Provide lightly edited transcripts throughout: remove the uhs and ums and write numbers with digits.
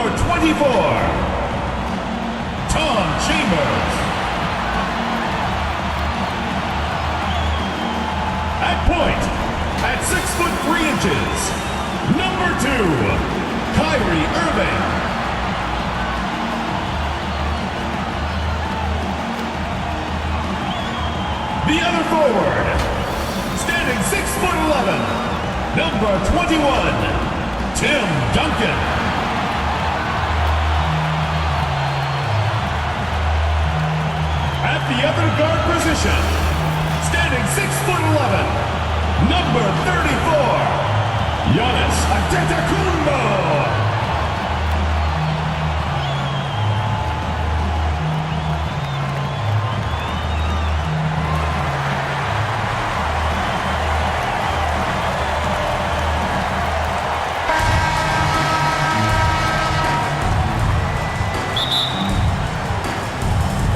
Number 24, Tom Chambers. At point, at 6'3", number 2, Kyrie Irving. The other forward, standing 6'11", number 21, Tim Duncan. At the other guard position, standing 6'11", number 34, Giannis Antetokounmpo.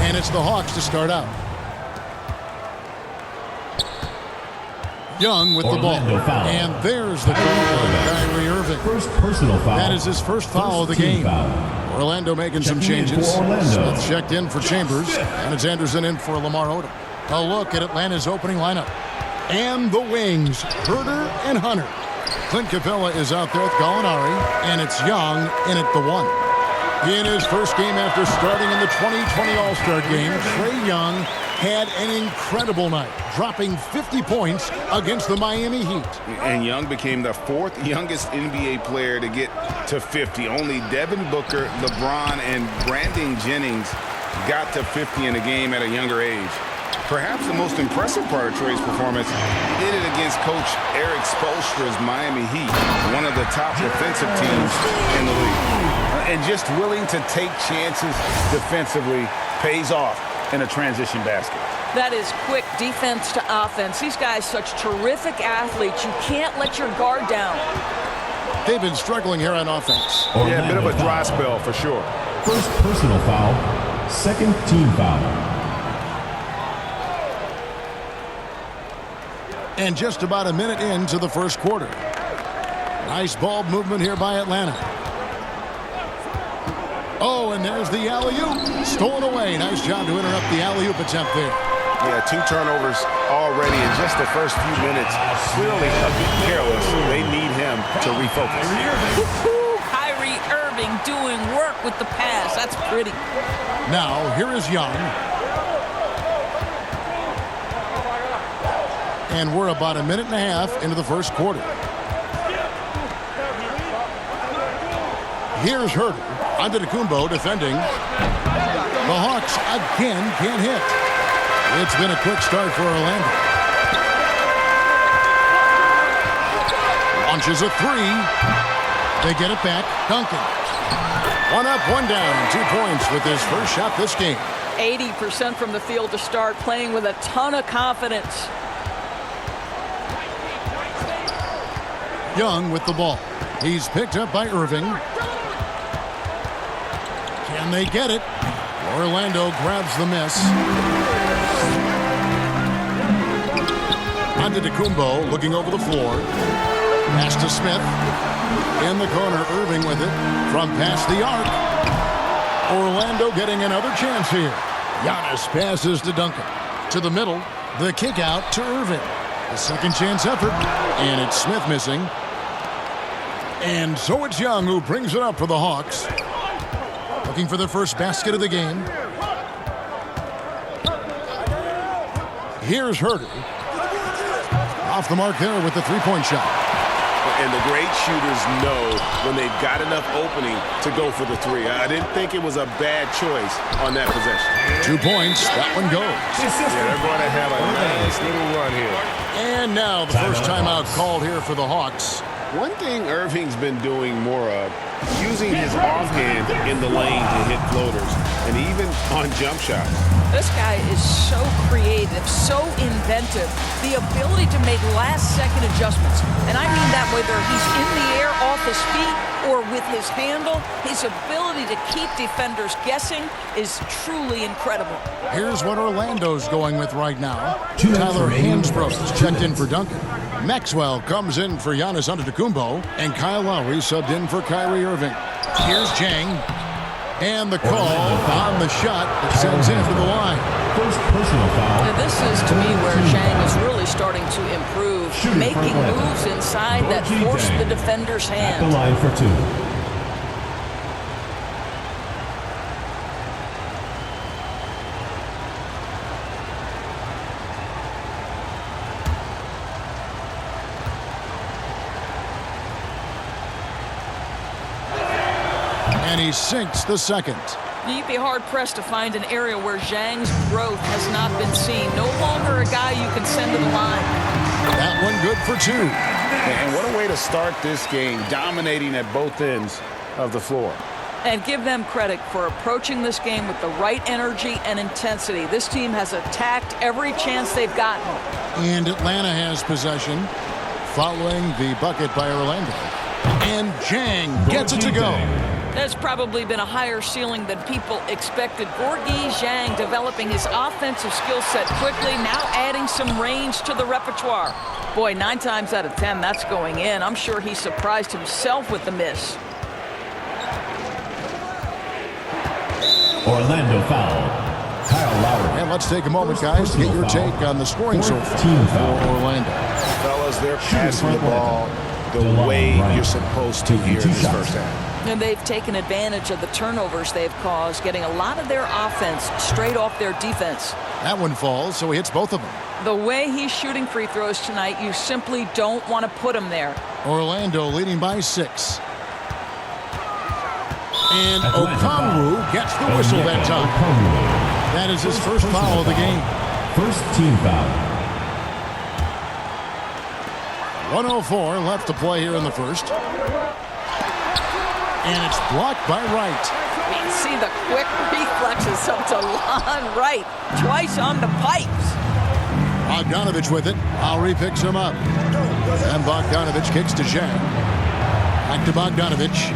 And it's the Hawks to start out. Young with the ball. Foul. And there's the call on Kyrie Irving. First personal foul. That is his first foul of the game. Foul. Orlando making some changes. Smith checked in for Chambers. And it's Anderson in for Lamar Odom. A look at Atlanta's opening lineup. And the wings, Herter and Hunter. Clint Capella is out there with Gallinari. And it's Young in at the 1. In his first game after starting in the 2020 All-Star Game, Trae Young had an incredible night, dropping 50 points against the Miami Heat. And Young became the 4th youngest NBA player to get to 50. Only Devin Booker, LeBron, and Brandon Jennings got to 50 in a game at a younger age. Perhaps the most impressive part of Trae's performance, he did it against Coach Eric Spoelstra's Miami Heat, one of the top defensive teams in the league. And just willing to take chances defensively pays off in a transition basket. That is quick defense to offense. These guys, such terrific athletes. You can't let your guard down. They've been struggling here on offense. Yeah, a bit of a dry spell for sure. First personal foul, second team foul. And just about a minute into the first quarter. Nice ball movement here by Atlanta. Oh, and there's the alley-oop. Stolen away. Nice job to interrupt the alley-oop attempt there. Yeah, 2 turnovers already in just the first few minutes. Clearly a bit careless. They need him to refocus. Kyrie Irving doing work with the pass. That's pretty. Now, here is Young. And we're about a minute and a half into the first quarter. Here's Herter. Antetokounmpo defending. The Hawks again can't hit. It's been a quick start for Orlando. Launches a 3. They get it back. Duncan. 1 up, 1 down. 2 points with his first shot this game. 80% from the field to start, playing with a ton of confidence. Young with the ball. He's picked up by Irving. Can they get it? Orlando grabs the miss. Antetokounmpo looking over the floor. Pass to Smith. In the corner, Irving with it. From past the arc. Orlando getting another chance here. Giannis passes to Duncan. To the middle. The kick out to Irving. A second chance effort. And it's Smith missing. And so it's Young who brings it up for the Hawks. Looking for their first basket of the game. Here's Herter. Off the mark there with the 3-point shot. And the great shooters know when they've got enough opening to go for the 3. I didn't think it was a bad choice on that possession. 2 points. That one goes. Yeah, they're going to have a nice little run here. And now the first timeout called here for the Hawks. One thing Irving's been doing more of, using his offhand in the lane to hit floaters, and even on jump shots. This guy is so creative, so inventive. The ability to make last-second adjustments. And I mean that whether he's in the air off his feet or with his handle, his ability to keep defenders guessing is truly incredible. Here's what Orlando's going with right now. Tyler Hansbrough checked in for Duncan. Maxwell comes in for Giannis Antetokounmpo, and Kyle Lowry subbed in for Kyrie Irving. Here's Jang. And the call on the shot that sends him to the line. First personal foul. Now, this is, to me, where Zhang is really starting to improve, making moves inside that force the defender's At the hand. line for 2. And he sinks the second. You'd be hard-pressed to find an area where Zhang's growth has not been seen. No longer a guy you can send to the line. That one good for 2. And what a way to start this game, dominating at both ends of the floor. And give them credit for approaching this game with the right energy and intensity. This team has attacked every chance they've gotten. And Atlanta has possession following the bucket by Orlando. And Jang gets it to go. There's probably been a higher ceiling than people expected. Gorgui Zhang developing his offensive skill set quickly, now adding some range to the repertoire. Boy, 9 times out of 10, that's going in. I'm sure he surprised himself with the miss. Orlando foul. Kyle Lowry. And let's take a moment, guys, to get your take on the scoring so far for Orlando. Fellas, they're passing the ball the way you're supposed to here in this first half. And they've taken advantage of the turnovers they've caused, getting a lot of their offense straight off their defense. That one falls, so he hits both of them. The way he's shooting free throws tonight, you simply don't want to put him there. Orlando leading by 6. And Okongwu gets the whistle that time. That is his first foul of the game. First team foul. 1:04 left to play here in the first. And it's blocked by Wright. You can see the quick reflexes of Delon Wright, twice on the pipes. Bogdanovich with it. Lowry picks him up. And Bogdanovich kicks to Zhang. Back to Bogdanovich.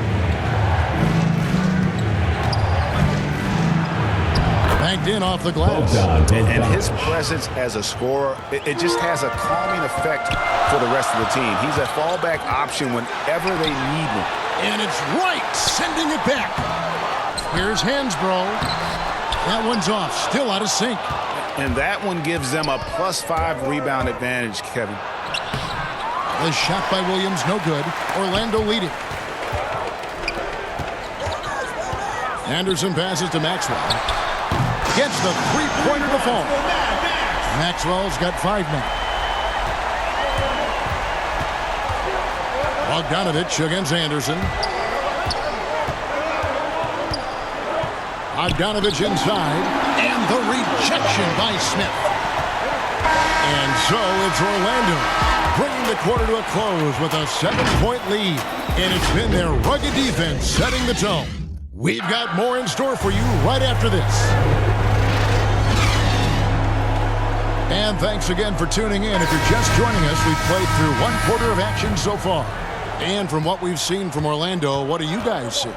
Banked in off the glass. And his presence as a scorer, it just has a calming effect for the rest of the team. He's a fallback option whenever they need one. And it's Wright sending it back. Here's Hansbrough. That one's off. Still out of sync. And that one gives them a +5 rebound advantage, Kevin. The shot by Williams, no good. Orlando leading. Anderson passes to Maxwell. Gets the three-pointer to fall. Maxwell's got 5 men. Bogdanovich against Anderson. Bogdanovich inside. And the rejection by Smith. And so it's Orlando bringing the quarter to a close with a 7-point lead. And it's been their rugged defense setting the tone. We've got more in store for you right after this. And thanks again for tuning in. If you're just joining us, we've played through 1 quarter of action so far. And from what we've seen from Orlando, what do you guys see?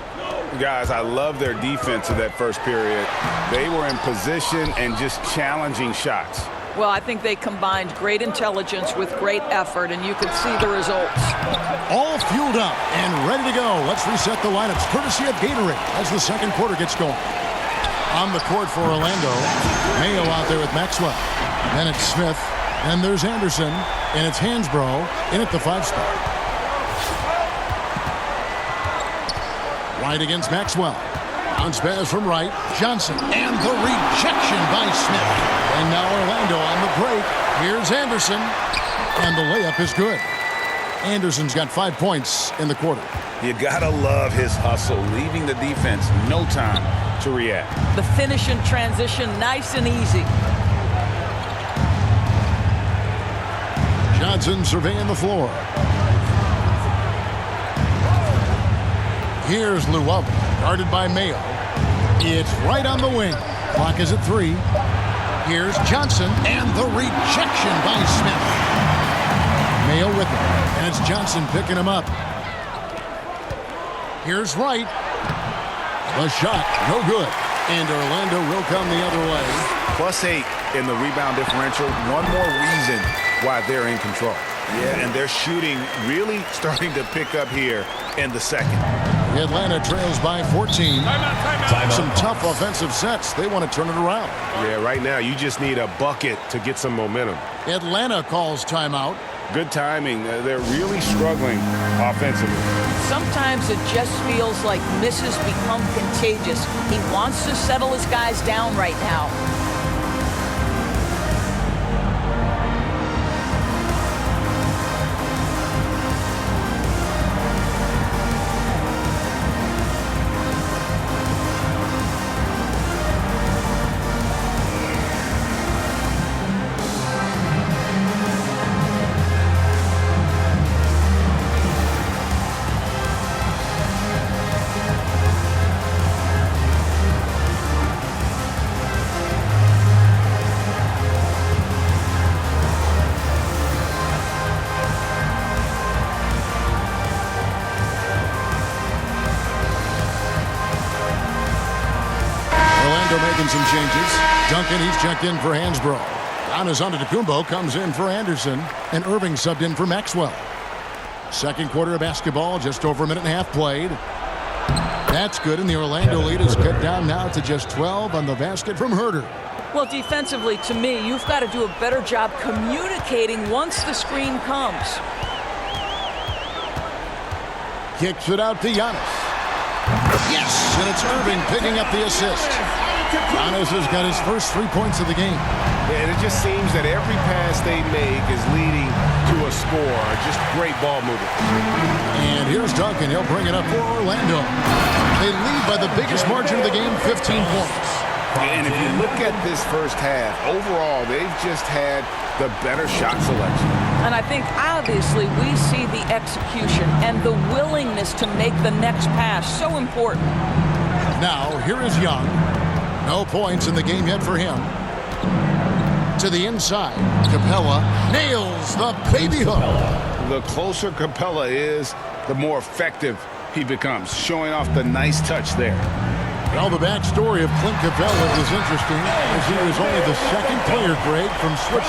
Guys, I love their defense in that first period. They were in position and just challenging shots. Well, I think they combined great intelligence with great effort, and you can see the results. All fueled up and ready to go. Let's reset the lineups courtesy of Gatorade as the second quarter gets going. On the court for Orlando, Mayo out there with Maxwell. Then it's Smith, and there's Anderson, and it's Hansbrough in at the 5 spot. Wright against Maxwell. Bounce pass from Wright. Johnson, and the rejection by Smith. And now Orlando on the break. Here's Anderson, and the layup is good. Anderson's got 5 points in the quarter. You gotta love his hustle, leaving the defense no time to react. The finish in transition, nice and easy. Johnson surveying the floor. Here's Llewellyn, guarded by Mayo. It's right on the wing. Clock is at 3. Here's Johnson, and the rejection by Smith. Mayo with it, and it's Johnson picking him up. Here's Wright. The shot, no good. And Orlando will come the other way. +8 in the rebound differential. One more reason why they're in control. Yeah, and their shooting really starting to pick up here in the second. Atlanta trails by 14. Timeout. Some tough offensive sets. They want to turn it around. Yeah, right now you just need a bucket to get some momentum. Atlanta calls timeout. Good timing. They're really struggling offensively. Sometimes it just feels like misses become contagious. He wants to settle his guys down right now. Making some changes. Duncan, he's checked in for Hansbrough. Giannis Antetokounmpo comes in for Anderson, and Irving subbed in for Maxwell. Second quarter of basketball, just over a minute and a half played. That's good, and the Orlando lead is cut down now to just 12 on the basket from Huerter. Well, defensively, to me, you've got to do a better job communicating once the screen comes. Kicks it out to Giannis. Yes, and it's Irving picking up the assist. Giannis has got his first 3 points of the game. And it just seems that every pass they make is leading to a score. Just great ball movement. And here's Duncan. He'll bring it up for Orlando. They lead by the biggest margin of the game, 15 points. And if you look at this first half, overall, they've just had the better shot selection. And I think, obviously, we see the execution and the willingness to make the next pass so important. Now, here is Young. No points in the game yet for him. To the inside. Capella nails the baby hook. The closer Capella is, the more effective he becomes, showing off the nice touch there. Well, the backstory of Clint Capella is interesting, as he was only the second player, Greg, from switching